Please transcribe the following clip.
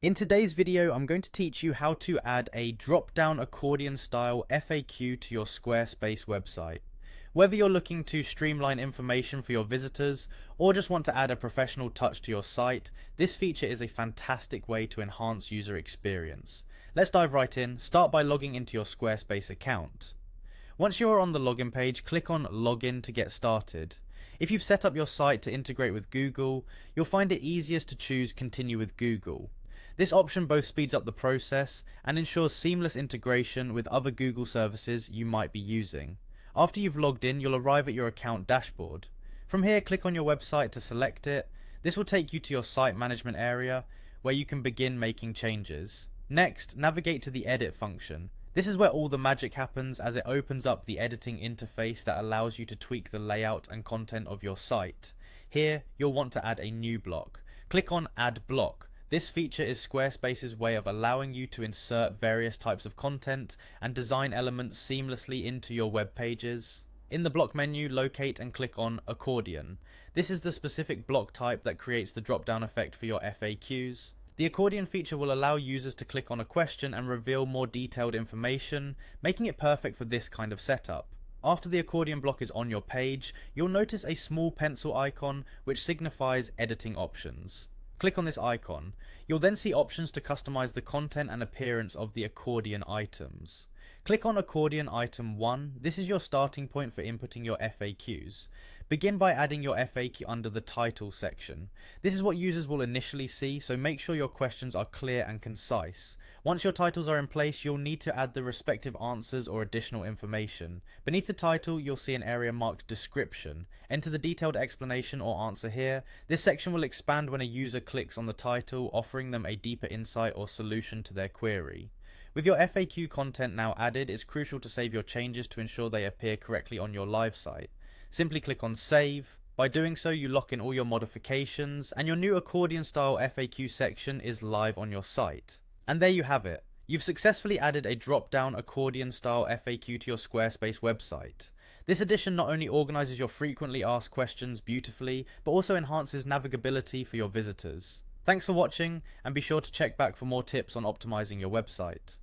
In today's video, I'm going to teach you how to add a drop-down accordion-style FAQ to your Squarespace website. Whether you're looking to streamline information for your visitors or just want to add a professional touch to your site, this feature is a fantastic way to enhance user experience. Let's dive right in. Start by logging into your Squarespace account. Once you are on the login page, click on Login to get started. If you've set up your site to integrate with Google, you'll find it easiest to choose Continue with Google. This option both speeds up the process and ensures seamless integration with other Google services you might be using. After you've logged in, you'll arrive at your account dashboard. From here, click on your website to select it. This will take you to your site management area, where you can begin making changes. Next, navigate to the Edit function. This is where all the magic happens, as it opens up the editing interface that allows you to tweak the layout and content of your site. Here, you'll want to add a new block. Click on Add Block. This feature is Squarespace's way of allowing you to insert various types of content and design elements seamlessly into your web pages. In the block menu, locate and click on Accordion. This is the specific block type that creates the drop-down effect for your FAQs. The accordion feature will allow users to click on a question and reveal more detailed information, making it perfect for this kind of setup. After the accordion block is on your page, you'll notice a small pencil icon which signifies editing options. Click on this icon. You'll then see options to customize the content and appearance of the accordion items. Click on Accordion Item 1. This is your starting point for inputting your FAQs. Begin by adding your FAQ under the title section. This is what users will initially see, so make sure your questions are clear and concise. Once your titles are in place, you'll need to add the respective answers or additional information. Beneath the title, you'll see an area marked Description. Enter the detailed explanation or answer here. This section will expand when a user clicks on the title, offering them a deeper insight or solution to their query. With your FAQ content now added, it's crucial to save your changes to ensure they appear correctly on your live site. Simply click on Save. By doing so, you lock in all your modifications, and your new accordion-style FAQ section is live on your site. And there you have it. You've successfully added a drop-down accordion-style FAQ to your Squarespace website. This addition not only organizes your frequently asked questions beautifully, but also enhances navigability for your visitors. Thanks for watching, and be sure to check back for more tips on optimizing your website.